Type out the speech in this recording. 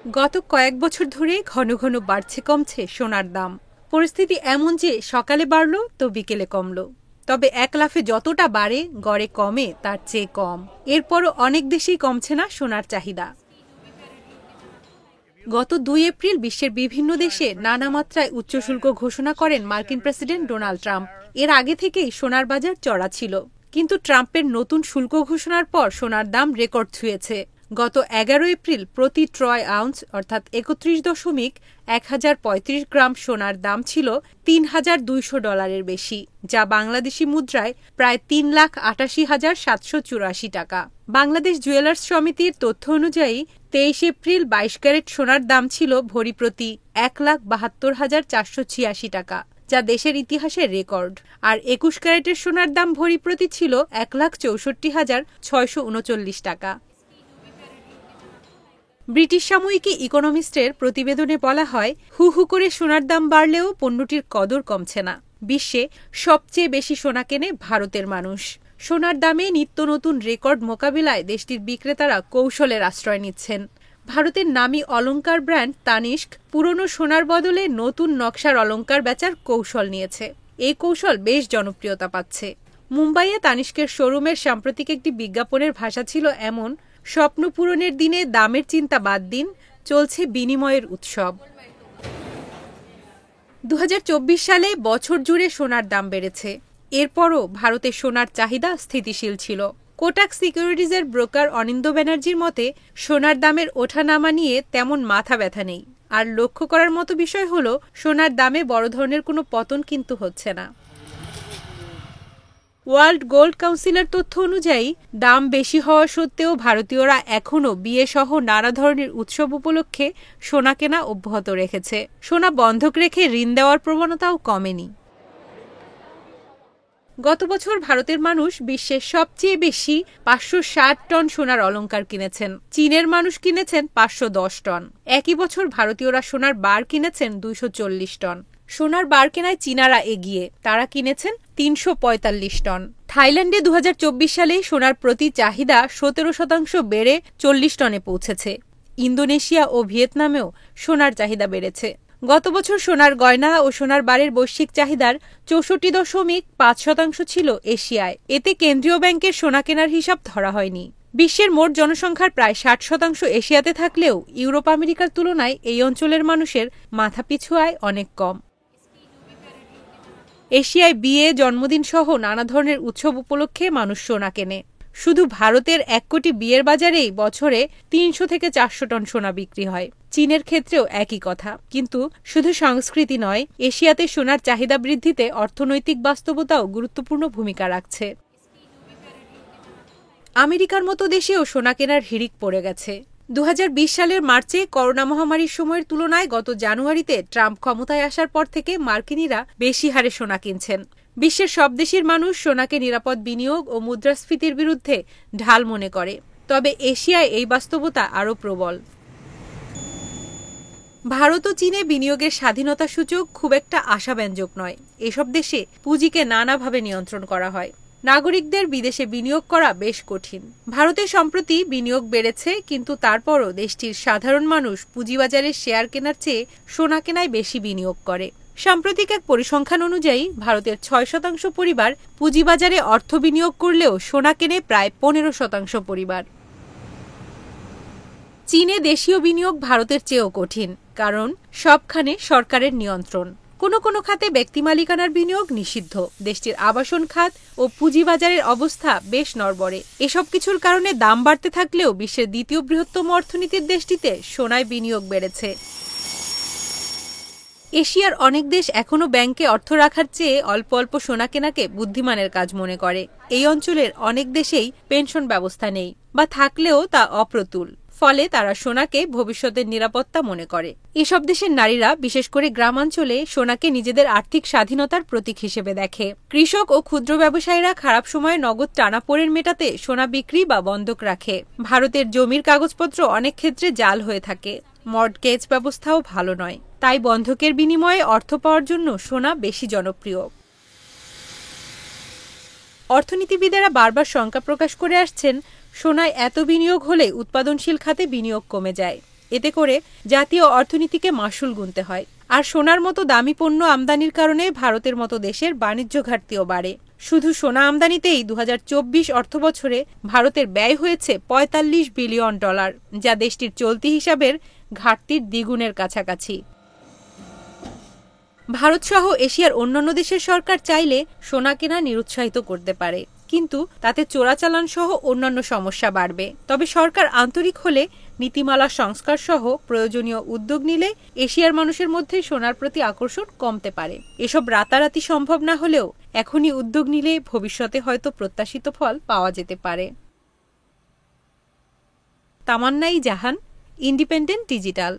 গত কয়েক বছর ধরে ঘন ঘন বাড়ছে কমছে সোনার দাম। পরিস্থিতি এমন যে সকালে বাড়ল তো বিকেলে কমল, তবে এক লাফে যতটা বাড়ে গড়ে কমে তার চেয়ে কম। এরপরও অনেক দেশেই কমছে না সোনার চাহিদা। গত ২ এপ্রিল বিশ্বের বিভিন্ন দেশে নানা মাত্রায় উচ্চ শুল্ক ঘোষণা করেন মার্কিন প্রেসিডেন্ট ডোনাল্ড ট্রাম্প। এর আগে থেকেই সোনার বাজার চড়া ছিল, কিন্তু ট্রাম্পের নতুন শুল্ক ঘোষণার পর সোনার দাম রেকর্ড ছুঁয়েছে। গত ১১ এপ্রিল প্রতি ট্রয় আউন্স অর্থাৎ ৩১.১০৩৫ গ্রাম সোনার দাম ছিল $৩,২০০ বেশি, যা বাংলাদেশি মুদ্রায় প্রায় ৩,৮৮,৭৮৪ টাকা। বাংলাদেশ জুয়েলার্স সমিতির তথ্য অনুযায়ী ২৩ এপ্রিল ২২ ক্যারেট সোনার দাম ছিল ভরি প্রতি ১,৭২,৪৮৬ টাকা, যা দেশের ইতিহাসের রেকর্ড। আর ২১ ক্যারেটের সোনার দাম ভরি প্রতি ছিল ১,৬৪,৬৩৯ টাকা। ব্রিটিশ সাময়িকী ইকোনমিস্টের প্রতিবেদনে বলা হয়, হু হু করে সোনার দাম বাড়লেও পণ্যটির কদর কমছে না। বিশ্বে সবচেয়ে বেশি সোনা কেনে ভারতের মানুষ। সোনার দামে নিত্য নতুন রেকর্ড মোকাবিলায় দেশটির বিক্রেতারা কৌশলের আশ্রয় নিচ্ছেন। ভারতের নামী অলংকার ব্র্যান্ড তানিস্ক পুরনো সোনার বদলে নতুন নকশার অলংকার বেচার কৌশল নিয়েছে। এই কৌশল বেশ জনপ্রিয়তা পাচ্ছে। মুম্বাইয়ে তানিস্কের শোরুমের সাম্প্রতিক একটি বিজ্ঞাপনের ভাষা ছিল এমন, স্বপ্ন পূরণের দিনে দামের চিন্তা বাদ দিন, চলছে বিনিময়ের উৎসব। ২০২৪ সালে বছর জুড়ে সোনার দাম বেড়েছে। এরপরও ভারতে সোনার চাহিদা স্থিতিশীল ছিল। কোটাক সিকিউরিটিজের ব্রোকার অনিন্দ্য ব্যানার্জির মতে, সোনার দামের ওঠানামা নিয়ে তেমন মাথা ব্যথা নেই। আর লক্ষ্য করার মতো বিষয় হল, সোনার দামে বড় ধরনের কোনো পতন কিন্তু হচ্ছে না। ওয়ার্ল্ড গোল্ড কাউন্সিলের তথ্য অনুযায়ী দাম বেশি হওয়া সত্ত্বেও ভারতীয়রা এখনও বিয়ে সহ নানা ধরনের উৎসব উপলক্ষে সোনা কেনা অব্যাহত রেখেছে। সোনা বন্ধক রেখে ঋণ দেওয়ার প্রবণতাও কমেনি। গত বছর ভারতের মানুষ বিশ্বের সবচেয়ে বেশি ৫৬০ টন সোনার অলংকার কিনেছেন। চীনের মানুষ কিনেছেন ৫১০ টন। একই বছর ভারতীয়রা সোনার বার কিনেছেন ২৪০ টন। সোনার বার কেনায় চীনারা এগিয়ে, তারা কিনেছেন ৩৪৫ টন। থাইল্যান্ডে ২০২৪ সালে সোনার প্রতি চাহিদা ১৭% বেড়ে ৪০ টনে পৌঁছেছে। ইন্দোনেশিয়া ও ভিয়েতনামেও সোনার চাহিদা বেড়েছে। গত বছর সোনার গয়না ও সোনার বারের বৈশ্বিক চাহিদার ৬৪.৫% ছিল এশিয়ায়। এতে কেন্দ্রীয় ব্যাংকের সোনা কেনার হিসাব ধরা হয়নি। বিশ্বের মোট জনসংখ্যার প্রায় ৬০% এশিয়াতে থাকলেও ইউরোপ আমেরিকার তুলনায় এই অঞ্চলের মানুষের মাথাপিছু আয় অনেক কম। এশিয়ায় বিয়ে, জন্মদিন সহ নানা ধরনের উৎসব উপলক্ষে মানুষ সোনা কেনে। শুধু ভারতের ১ কোটি বিয়ের বাজারেই বছরে ৩০০ থেকে ৪০০ টন সোনা বিক্রি হয়। চীনের ক্ষেত্রেও একই কথা। কিন্তু শুধু সংস্কৃতি নয়, এশিয়াতে সোনার চাহিদা বৃদ্ধিতে অর্থনৈতিক বাস্তবতাও গুরুত্বপূর্ণ ভূমিকা রাখছে। আমেরিকার মতো দেশেও সোনা কেনার হিড়িক পড়ে গেছে। ২০২০ সালের মার্চে করোনা মহামারীর সময়ের তুলনায় গত জানুয়ারিতে ট্রাম্প ক্ষমতায় আসার পর থেকে মার্কিনীরা বেশি হারে সোনা কিনছেন। বিশ্বের সব দেশের মানুষ সোনাকে নিরাপদ বিনিয়োগ ও মুদ্রাস্ফীতির বিরুদ্ধে ঢাল মনে করে। তবে এশিয়ায় এই বাস্তবতা আরও প্রবল। ভারত ও চীনে বিনিয়োগের স্বাধীনতা সূচক খুব একটা আশাব্যঞ্জক নয়। এসব দেশে পুঁজিকে নানাভাবে নিয়ন্ত্রণ করা হয়। নাগরিকদের বিদেশে বিনিয়োগ করা বেশ কঠিন। ভারতে সম্প্রতি বিনিয়োগ বেড়েছে, কিন্তু তারপরও দেশটির সাধারণ মানুষ পুঁজিবাজারে শেয়ার কেনার চেয়ে সোনা কেনায় বেশি বিনিয়োগ করে। সাম্প্রতিক এক পরিসংখ্যান অনুযায়ী ভারতের ৬% পরিবার পুঁজিবাজারে অর্থ বিনিয়োগ করলেও সোনা কেনে প্রায় ১৫% পরিবার। চীনে দেশীয় বিনিয়োগ ভারতের চেয়েও কঠিন, কারণ সবখানে সরকারের নিয়ন্ত্রণ। কোনো কোনো খাতে ব্যক্তি মালিকানার বিনিয়োগ নিষিদ্ধ। দেশটির আবাসন খাত ও পুঁজিবাজারের অবস্থা বেশ নড়বড়ে। এসব কিছুর কারণে দাম বাড়তে থাকলেও বিশ্বের দ্বিতীয় বৃহত্তম অর্থনীতির দেশটিতে সোনায় বিনিয়োগ বেড়েছে। এশিয়ার অনেক দেশ এখনও ব্যাংকে অর্থ রাখার চেয়ে অল্প অল্প সোনা কেনাকে বুদ্ধিমানের কাজ মনে করে। এই অঞ্চলের অনেক দেশেই পেনশন ব্যবস্থা নেই, বা থাকলেও তা অপ্রতুল। ফলে তারা সোনাকে ভবিষ্যতের নিরাপত্তা মনে করে। এসব দেশের নারীরা, বিশেষ করে গ্রামাঞ্চলে, সোনাকে নিজেদের আর্থিক স্বাধীনতার প্রতীক হিসেবে দেখে। কৃষক ও ক্ষুদ্র ব্যবসায়ীরা খারাপ সময়ে নগদ টানাপোড়েন মেটাতে সোনা বিক্রি বা বন্ধক রাখে। ভারতের জমির কাগজপত্র অনেক ক্ষেত্রে জাল হয়ে থাকে। মর্টগেজ ব্যবস্থাও ভালো নয়, তাই বন্ধকের বিনিময়ে অর্থ পাওয়ার জন্য সোনা বেশি জনপ্রিয়। অর্থনীতিবিদেরা বারবার শঙ্কা প্রকাশ করে আসছেন, সোনায় এত বিনিয়োগ হলে উৎপাদনশীল খাতে বিনিয়োগ কমে যায়। এতে করে জাতীয় অর্থনীতিকে মাশুল গুনতে হয়। আর সোনার মতো দামি পণ্য আমদানির কারণে ভারতের মতো দেশের বাণিজ্য ঘাটতিও বাড়ে। শুধু সোনা আমদানিতেই ২০২৪ অর্থবছরে ভারতের ব্যয় হয়েছে $৪৫ বিলিয়ন, যা দেশটির চলতি হিসাবের ঘাটতির দ্বিগুণের কাছাকাছি। ভারতসহ এশিয়ার অন্যান্য দেশের সরকার চাইলে সোনা কেনা নিরুৎসাহিত করতে পারে, কিন্তু তাতে চোরাচালান সহ অন্যান্য সমস্যা বাড়বে। তবে সরকার আন্তরিক হলে, নীতিমালা সংস্কার সহ প্রয়োজনীয় উদ্যোগ নিলে এশিয়ার মানুষের মধ্যে সোনার প্রতি আকর্ষণ কমতে পারে। এসব রাতারাতি সম্ভব না হলেও এখনই উদ্যোগ নিলে ভবিষ্যতে হয়তো প্রত্যাশিত ফল পাওয়া যেতে পারে। তামান্নাই জাহান, ইন্ডিপেন্ডেন্ট ডিজিটাল।